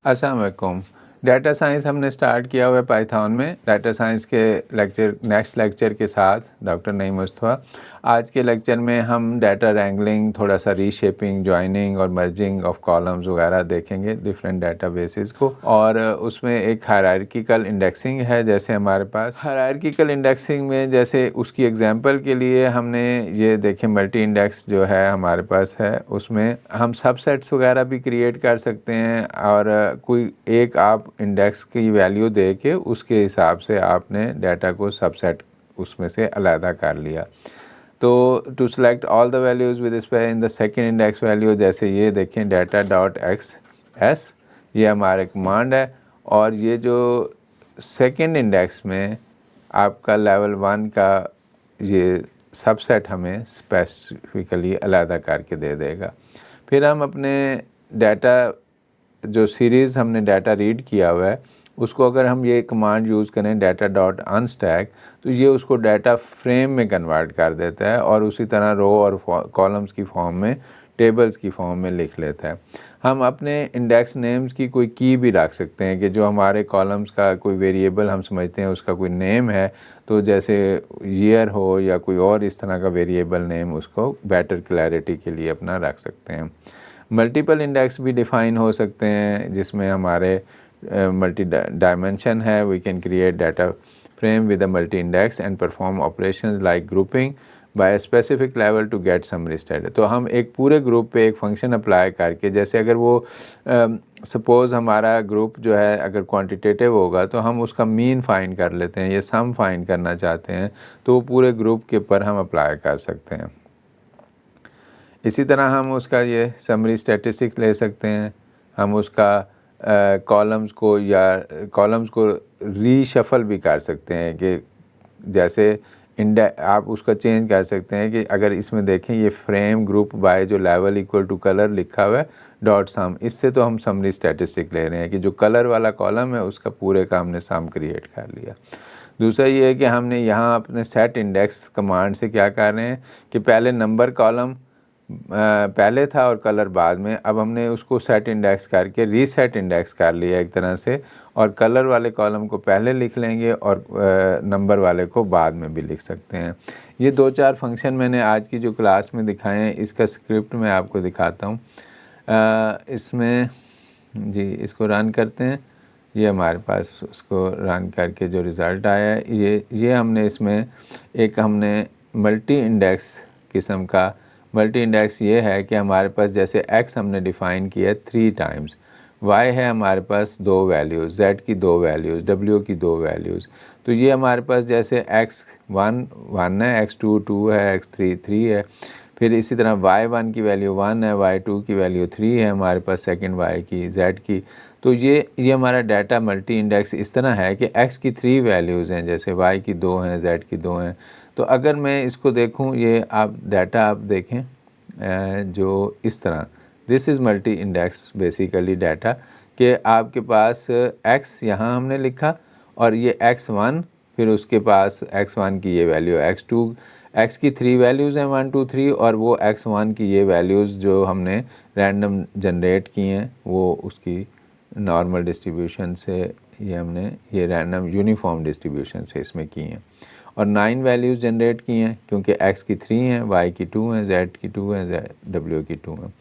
अस्सलाम वालेकुम। Data science हमने स्टार्ट किया हुआ है पाइथन में। डाटा साइंस के नेक्स्ट लेक्चर के साथ डॉक्टर नईम मुस्तफ़ा। आज के लेक्चर में हम डाटा रैंगलिंग, थोड़ा सा रीशेपिंग, जॉइनिंग और मर्जिंग ऑफ कॉलम्स वगैरह देखेंगे डिफरेंट डाटाबेसेस को। और उसमें एक हायरार्किकल इंडेक्सिंग है। जैसे हमारे पास हायरार्किकल इंडेक्सिंग में जैसे उसकी एग्जांपल के लिए हमने ये देखें, मल्टी इंडेक्स जो है हमारे पास है, उसमें हम सबसेट्स वगैरह भी क्रिएट कर सकते हैं। और कोई एक आप इंडेक्स की वैल्यू दे के उसके हिसाब से आपने डाटा को सबसेट उसमें से अलहदा कर लिया। तो to select all the values with respect in the second index value, जैसे ये देखें डाटा डॉट एक्स एस, ये हमारा कमांड है। और ये जो सेकेंड इंडेक्स में आपका लेवल 1 का ये सबसेट हमें स्पेसिफिकली अलहदा करके दे देगा। फिर हम अपने डाटा जो सीरीज़ हमने डाटा रीड किया हुआ है उसको अगर हम ये कमांड यूज़ करें डाटा डॉट अनस्टैक, तो ये उसको डाटा फ्रेम में कन्वर्ट कर देता है और उसी तरह रो और कॉलम्स की फॉर्म में, टेबल्स की फॉर्म में लिख लेता है। हम अपने इंडेक्स नेम्स की कोई की भी रख सकते हैं कि जो हमारे कॉलम्स का कोई वेरिएबल हम समझते हैं उसका कोई नेम है, तो जैसे ईयर हो या कोई और इस तरह का वेरिएबल नेम, उसको बेटर क्लैरिटी के लिए अपना रख सकते हैं। मल्टीपल इंडेक्स भी डिफ़ाइन हो सकते हैं जिसमें हमारे मल्टी डायमेंशन है। We can create data frame with a multi index and perform operations like grouping by specific level to get summary stat. तो हम एक पूरे ग्रुप पे एक फंक्शन अप्लाई करके, जैसे अगर वो सपोज़ हमारा ग्रुप जो है अगर क्वांटिटेटिव होगा तो हम उसका मीन फाइंड कर लेते हैं, या सम फाइंड करना चाहते हैं तो वो पूरे ग्रुप के ऊपर हम अप्लाई कर सकते हैं। इसी तरह हम उसका ये समरी स्टैटिस्टिक्स ले सकते हैं। हम उसका कॉलम्स को रीशफल भी कर सकते हैं कि जैसे आप उसका चेंज कर सकते हैं कि अगर इसमें देखें ये फ्रेम ग्रुप बाय जो लेवल इक्वल टू कलर लिखा हुआ है डॉट सम, इससे तो हम समरी स्टैटिस्टिक ले रहे हैं कि जो कलर वाला कॉलम है उसका पूरे का हमने सम क्रिएट कर लिया। दूसरा ये है कि हमने यहाँ अपने सेट इंडेक्स कमांड से क्या कर रहे हैं कि पहले नंबर कॉलम पहले था और कलर बाद में, अब हमने उसको सेट इंडेक्स करके रीसेट इंडेक्स कर लिया एक तरह से, और कलर वाले कॉलम को पहले लिख लेंगे और नंबर वाले को बाद में भी लिख सकते हैं। ये 2-4 फंक्शन मैंने आज की जो क्लास में दिखाए हैं, इसका स्क्रिप्ट मैं आपको दिखाता हूँ। इसमें जी इसको रन करते हैं। ये हमारे पास उसको रन करके जो रिज़ल्ट आया है ये हमने इसमें एक हमने मल्टी इंडेक्स किस्म का मल्टी इंडेक्स ये है कि हमारे पास जैसे x हमने डिफ़ाइन किया 3 टाइम्स, y है हमारे पास 2 वैल्यूज़, z की 2 वैल्यूज़, w की 2 वैल्यूज़। तो ये हमारे पास जैसे x1 1 है, x2 2 है, x3 3 है। फिर इसी तरह y1 की वैल्यू 1 है, y2 की वैल्यू 3 है हमारे पास, सेकंड y की, z की। तो ये हमारा डाटा मल्टी इंडेक्स इस तरह है कि x की 3 वैल्यूज़ हैं, जैसे y की 2 हैं, z की 2 हैं। तो अगर मैं इसको देखूं, ये आप डाटा आप देखें जो इस तरह, this is multi index basically data कि आपके पास x यहाँ हमने लिखा और ये x1, फिर उसके पास x1 की ये वैल्यू, x2, x की 3 वैल्यूज़ हैं 1 2 3, और वो x1 की ये वैल्यूज़ जो हमने रैंडम जनरेट की हैं वो उसकी नॉर्मल डिस्ट्रीब्यूशन से, ये हमने ये रैंडम यूनिफॉर्म डिस्ट्रीब्यूशन से इसमें की हैं। और 9 वैल्यूज़ जनरेट की हैं क्योंकि x की 3 हैं, y की 2 हैं, z की 2 हैं, w की 2 हैं।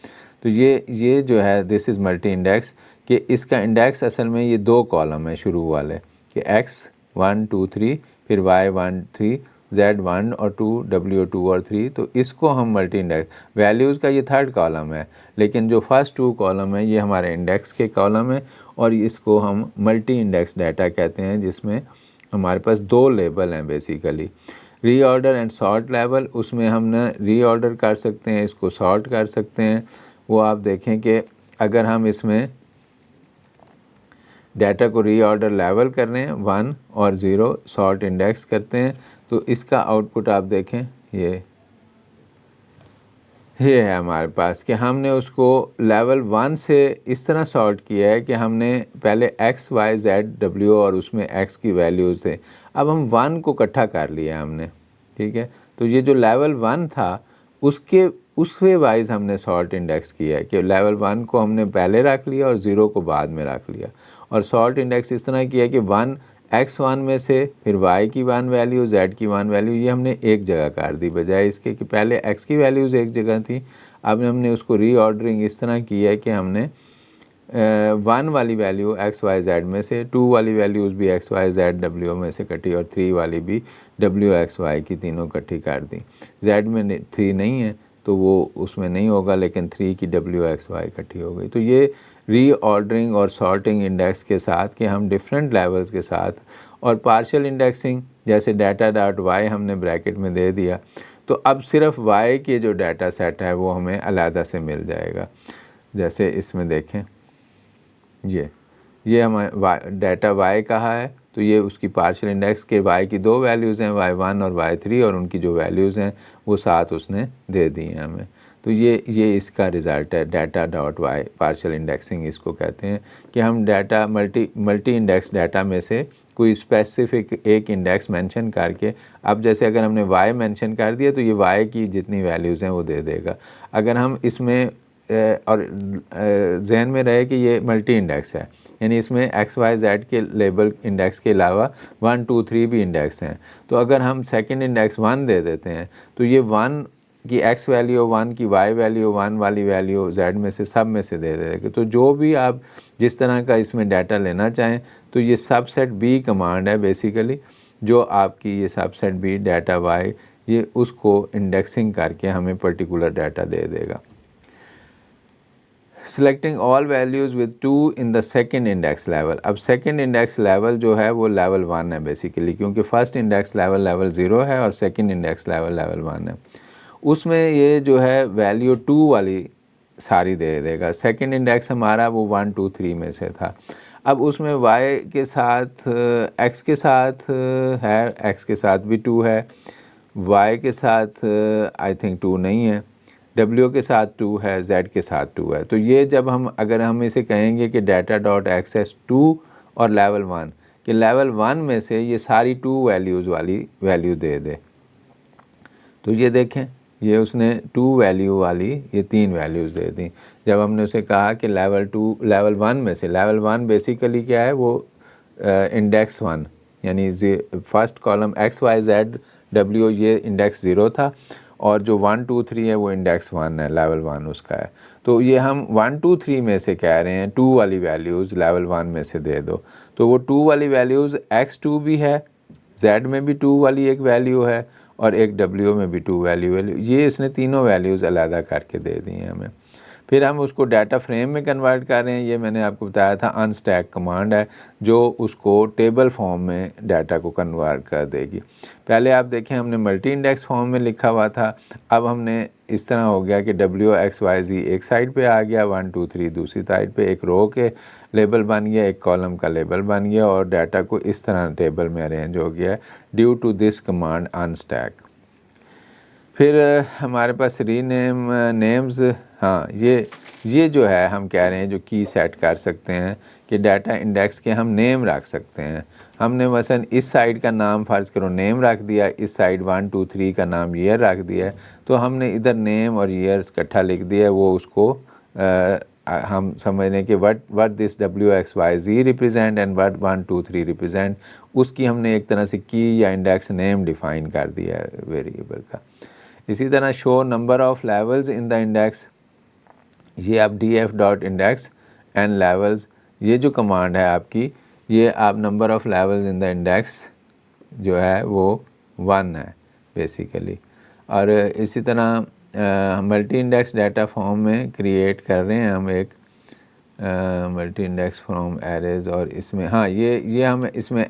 तो ये जो है दिस इज़ मल्टी इंडेक्स कि इसका इंडेक्स असल में ये 2 कॉलम है शुरू वाले कि x 1 2 3, फिर y 1 3, z 1 और 2, w 2 और 3। तो इसको हम मल्टी इंडेक्स, वैल्यूज़ का ये 3rd कॉलम है, लेकिन जो फर्स्ट 2 कॉलम है ये हमारे इंडेक्स के कॉलम है, और इसको हम मल्टी इंडेक्स डाटा कहते हैं, जिसमें हमारे पास 2 लेबल हैं basically, reorder and sort level. उसमें हम ना रीऑर्डर कर सकते हैं, इसको सॉर्ट कर सकते हैं। वो आप देखें कि अगर हम इसमें डाटा को रीऑर्डर लेवल कर रहे हैं 1 और 0, सॉर्ट इंडेक्स करते हैं, तो इसका आउटपुट आप देखें ये है हमारे पास कि हमने उसको लेवल 1 से इस तरह सॉर्ट किया है कि हमने पहले x y z w और उसमें x की वैल्यूज़ थे, अब हम 1 को इकट्ठा कर लिया हमने, ठीक है। तो ये जो लेवल 1 था उसके उसके वाइज हमने सॉर्ट इंडेक्स किया है कि लेवल 1 को हमने पहले रख लिया और 0 को बाद में रख लिया। और सॉर्ट इंडेक्स इस तरह किया कि 1 x1 में से फिर y की 1 वैल्यू, z की 1 वैल्यू, ये हमने एक जगह कर दी, बजाय इसके कि पहले x की वैल्यूज़ एक जगह थी। अब हमने उसको रीऑर्डरिंग इस तरह की है कि हमने 1 वाली वैल्यू एक्स वाई जेड में से, 2 वाली वैल्यूज़ भी एक्स वाई जेड डब्ल्यू में से कटी और 3 वाली भी डब्ल्यू एक्स वाई की तीनों इकट्ठी कर दी। जेड में 3 नहीं है तो वो उसमें नहीं होगा, लेकिन 3 की डब्ल्यू एक्स वाई इकट्ठी हो गई। तो ये रीऑर्डरिंग और सॉर्टिंग इंडेक्स के साथ कि हम डिफरेंट लेवल्स के साथ, और पार्शियल इंडेक्सिंग जैसे डाटा डॉट वाई हमने ब्रैकेट में दे दिया, तो अब सिर्फ वाई के जो डाटा सेट है वो हमें अलहदा से मिल जाएगा। जैसे इसमें देखें, ये हमारे डाटा y कहा है, तो ये उसकी पार्शियल इंडेक्स के y की 2 वैल्यूज़ हैं, y1 और y3, और उनकी जो वैल्यूज़ हैं वो 7 उसने दे दी हैं हमें। तो ये इसका रिज़ल्ट है, data dot Y partial indexing इसको कहते हैं कि हम डाटा मल्टी इंडेक्स डाटा में से कोई स्पेसिफिक एक इंडेक्स मेंशन करके, अब जैसे अगर हमने y मेंशन कर दिया तो ये y की जितनी वैल्यूज़ हैं वो दे देगा। अगर हम इसमें और जहन में रहे कि ये मल्टी इंडेक्स है, यानी इसमें एक्स वाई जेड के लेबल इंडेक्स के अलावा 1 2 3 भी इंडेक्स हैं, तो अगर हम सेकंड इंडेक्स 1 दे देते हैं तो ये 1 की एक्स वैल्यू, 1 की वाई वैल्यू, 1 वाली वैल्यू जेड में से सब में से दे देगा। तो जो भी आप जिस तरह का इसमें डाटा लेना चाहें, तो ये सबसेट बी कमांड है बेसिकली, जो आपकी ये सबसेट बी डाटा वाई, ये उसको इंडेक्सिंग करके हमें पर्टिकुलर डाटा दे देगा। Selecting all values with 2 in the second index level. अब सेकंड इंडेक्स लेवल जो है वो लेवल 1 है बेसिकली, क्योंकि फर्स्ट इंडेक्स लेवल 0 है और सेकंड इंडेक्स लेवल 1 है। उसमें ये जो है वैल्यू 2 वाली सारी दे देगा। सेकंड इंडेक्स हमारा वो 1 2 3 में से था। अब उसमें y के साथ x के साथ है, x के साथ भी 2 है, y के साथ आई थिंक 2 नहीं है, W के साथ 2 है, Z के साथ 2 है। तो ये जब अगर हम इसे कहेंगे कि डाटा डॉट एक्सेस 2 और लेवल 1, कि लेवल 1 में से ये सारी 2 वैल्यूज़ वाली वैल्यू दे दे, तो ये देखें, ये उसने 2 वैल्यू वाली ये 3 वैल्यूज़ दे दी। जब हमने उसे कहा कि लेवल 1 में से, लेवल 1 बेसिकली क्या है, वो इंडेक्स 1 यानी first column X Y Z W, ये इंडेक्स 0 था, और जो 1 2 3 है वो इंडेक्स 1 है, लेवल 1 उसका है। तो ये हम 1 2 3 में से कह रहे हैं 2 वाली वैल्यूज़ लेवल 1 में से दे दो। तो वो 2 वाली वैल्यूज़ x2 भी है, z में भी 2 वाली एक वैल्यू है, और एक w में भी 2 वैल्यू, ये इसने तीनों वैल्यूज़ अलग करके दे दी हैं हमें। फिर हम उसको डाटा फ्रेम में कन्वर्ट कर रहे हैं। ये मैंने आपको बताया था अनस्टैक कमांड है जो उसको टेबल फॉर्म में डाटा को कन्वर्ट कर देगी। पहले आप देखें हमने मल्टी इंडेक्स फॉर्म में लिखा हुआ था, अब हमने इस तरह हो गया कि WXYZ एक साइड पे आ गया, 1 2 3 दूसरी साइड पे, एक रो के लेबल बन गया, एक कॉलम का लेबल बन गया, और डाटा को इस तरह टेबल में अरेंज हो गया ड्यू टू दिस कमांड अनस्टैक। फिर हमारे पास रीनेम नेम्स, हाँ ये जो है हम कह रहे हैं जो की सेट कर सकते हैं कि डाटा इंडेक्स के हम नेम रख सकते हैं। हमने मसलन इस साइड का नाम फ़र्ज़ करो नेम रख दिया, इस साइड 1 2 3 का नाम ईयर रख दिया है, तो हमने इधर नेम और ईयर इकट्ठा लिख दिया, वो उसको हम समझने के what this WXYZ represent and what 1 2 3 represent, उसकी हमने एक तरह से की या इंडेक्स नेम डिफ़ाइन कर दिया है वेरिएबल का। इसी तरह show number of levels in the index, ये आप df dot index and levels, ये जो कमांड है आपकी, ये आप number of levels in the index जो है वो 1 है बेसिकली। और इसी तरह मल्टी इंडेक्स डाटा फॉर्म में क्रिएट कर रहे हैं हम एक मल्टी इंडेक्स फ्रॉम एरेज, और इसमें हाँ ये हम इसमें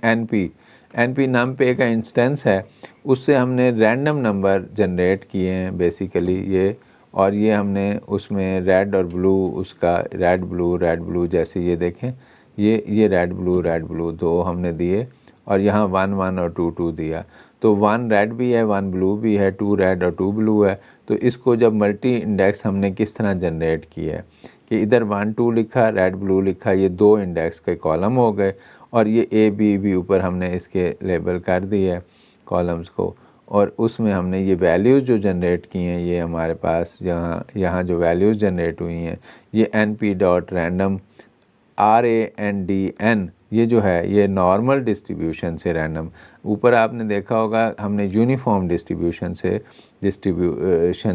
NP नमपे का इंस्टेंस है, उससे हमने रैंडम नंबर जनरेट किए हैं बेसिकली ये, और ये हमने उसमें रेड और ब्लू, उसका रेड ब्लू जैसे ये देखें, ये रेड ब्लू 2 हमने दिए, और यहाँ 1 1 और 2 2 दिया। तो 1 रेड भी है, 1 ब्लू भी है, 2 रेड और 2 ब्लू है। तो इसको जब मल्टी इंडेक्स हमने किस तरह जनरेट किया है कि इधर 1 2 लिखा, रेड ब्लू लिखा, ये 2 इंडेक्स के कॉलम हो गए, और ये A B भी ऊपर हमने इसके लेबल कर दिए है कॉलम्स को, और उसमें हमने ये वैल्यूज़ जो जनरेट की हैं, ये हमारे पास यहाँ जो वैल्यूज़ जनरेट हुई हैं, ये np.random RANDN ये जो है ये नॉर्मल डिस्ट्रीब्यूशन से रैंडम, ऊपर आपने देखा होगा हमने यूनिफॉर्म डिस्ट्रीब्यूशन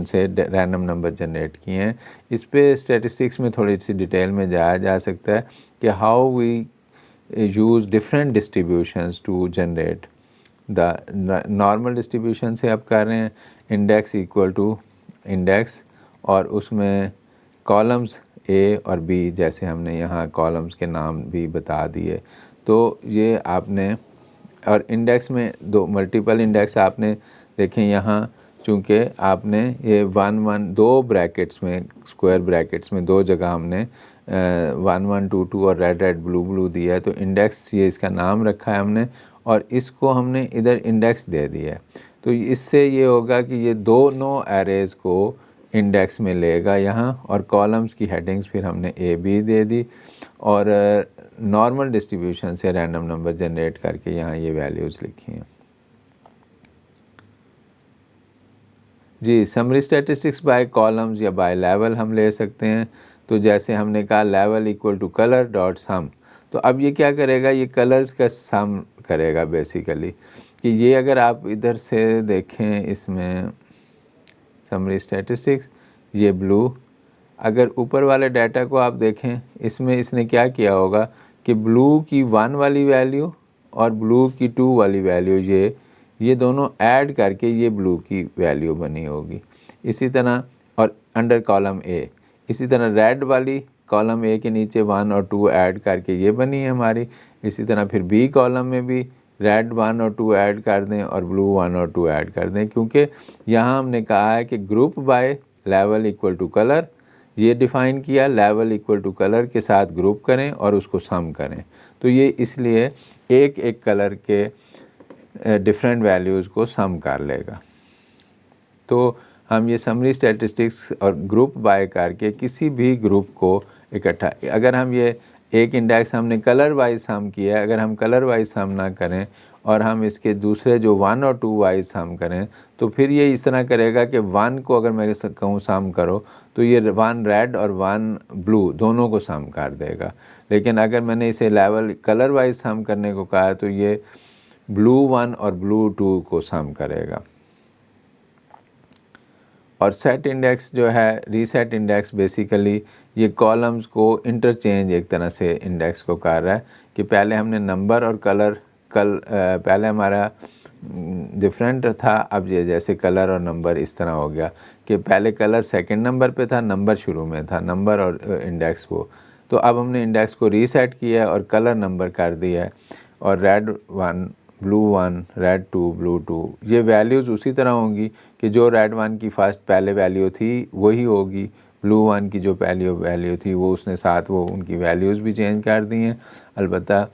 से रैंडम नंबर जनरेट किए हैं। इस पे स्टैटिस्टिक्स में थोड़ी सी डिटेल में जाया जा सकता है कि how we use different distributions to generate the normal distribution से अब कर रहे हैं इंडेक्स इक्वल टू इंडेक्स, और उसमें कॉलम्स ए और बी, जैसे हमने यहाँ कॉलम्स के नाम भी बता दिए। तो ये आपने, और इंडेक्स में दो मल्टीपल इंडेक्स आपने देखें यहाँ, चूँकि आपने ये 1 1 दो ब्रैकेट्स में, स्क्वायर ब्रैकेट्स में दो जगह हमने 1 1 2 2 और रेड रेड ब्लू ब्लू दिया है, तो इंडेक्स ये इसका नाम रखा है हमने, और इसको हमने इधर इंडेक्स दे दिया है। तो इससे ये होगा कि ये दोनों एरेज़ को इंडेक्स में लेगा यहाँ, और कॉलम्स की हेडिंग्स फिर हमने ए बी दे दी, और नॉर्मल डिस्ट्रीब्यूशन से रैंडम नंबर जनरेट करके यहाँ ये वैल्यूज़ लिखी हैं। जी, समरी स्टैटिस्टिक्स बाय कॉलम्स या बाय लेवल हम ले सकते हैं। तो जैसे हमने कहा level equal to colour dot sum, तो अब ये क्या करेगा, ये कलर्स का सम करेगा बेसिकली, कि ये अगर आप इधर से देखें इसमें समरी स्टैटिस्टिक्स, ये ब्लू, अगर ऊपर वाले डाटा को आप देखें, इसमें इसने क्या किया होगा कि ब्लू की 1 वाली वैल्यू और ब्लू की 2 वाली वैल्यू ये दोनों ऐड करके ये ब्लू की वैल्यू बनी होगी। इसी तरह, और अंडर कॉलम ए, इसी तरह रेड वाली कॉलम ए के नीचे 1 और 2 ऐड करके ये बनी है हमारी। इसी तरह फिर बी कॉलम में भी रेड 1 और 2 ऐड कर दें और ब्लू 1 और 2 ऐड कर दें, क्योंकि यहाँ हमने कहा है कि group by level equal to colour, ये डिफ़ाइन किया, लेवल इक्वल टू कलर के साथ ग्रुप करें और उसको सम करें। तो ये इसलिए एक एक कलर के डिफरेंट वैल्यूज़ को सम कर लेगा। तो हम ये समरी स्टैटिस्टिक्स और ग्रुप बाय करके किसी भी ग्रुप को इकट्ठा, अगर हम ये एक इंडेक्स हमने कलर वाइज सम किया है, अगर हम कलर वाइज सम ना करें और हम इसके दूसरे जो 1 और 2 वाइज सम करें, तो फिर ये इस तरह करेगा कि 1 को अगर मैं कहूँ सम करो तो ये 1 रेड और 1 ब्लू दोनों को सम कर देगा। लेकिन अगर मैंने इसे लेवल कलर वाइज सम करने को कहा तो ये ब्लू 1 और ब्लू 2 को सम करेगा। और सेट इंडेक्स जो है, रीसेट इंडेक्स बेसिकली ये कॉलम्स को इंटरचेंज एक तरह से इंडेक्स को कर रहा है कि पहले हमने नंबर और कलर पहले हमारा डिफरेंट था, अब ये जैसे कलर और नंबर इस तरह हो गया कि पहले कलर सेकंड नंबर पे था, नंबर शुरू में था, नंबर और इंडेक्स वो। तो अब हमने इंडेक्स को रीसेट किया और कलर नंबर कर दिया है, और रेड 1 ब्लू 1 रेड 2 ब्लू 2 ये वैल्यूज़ उसी तरह होंगी कि जो रेड 1 की फर्स्ट पहले वैल्यू थी वही होगी, ब्लू 1 की जो पहली वैल्यू थी वो उसने साथ वो उनकी वैल्यूज़ भी चेंज कर दी हैं। अलबत्ता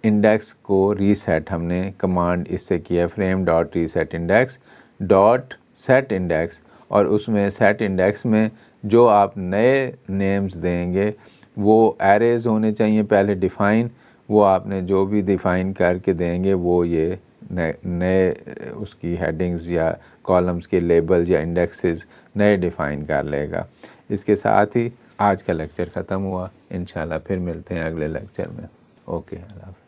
इंडेक्स को रीसेट हमने कमांड इससे किया, frame dot reset index dot set index, और उसमें सेट इंडेक्स में जो आप नए नेम्स देंगे वो एरेज़ होने चाहिए पहले डिफ़ाइन, वो आपने जो भी डिफ़ाइन करके देंगे वो ये नए उसकी हेडिंग्स या कॉलम्स के लेबल या इंडेक्सेस नए डिफ़ाइन कर लेगा। इसके साथ ही आज का लेक्चर ख़त्म हुआ। इंशाल्लाह फिर मिलते हैं अगले लेक्चर में। ओके, अल्लाह हाफ़िज़।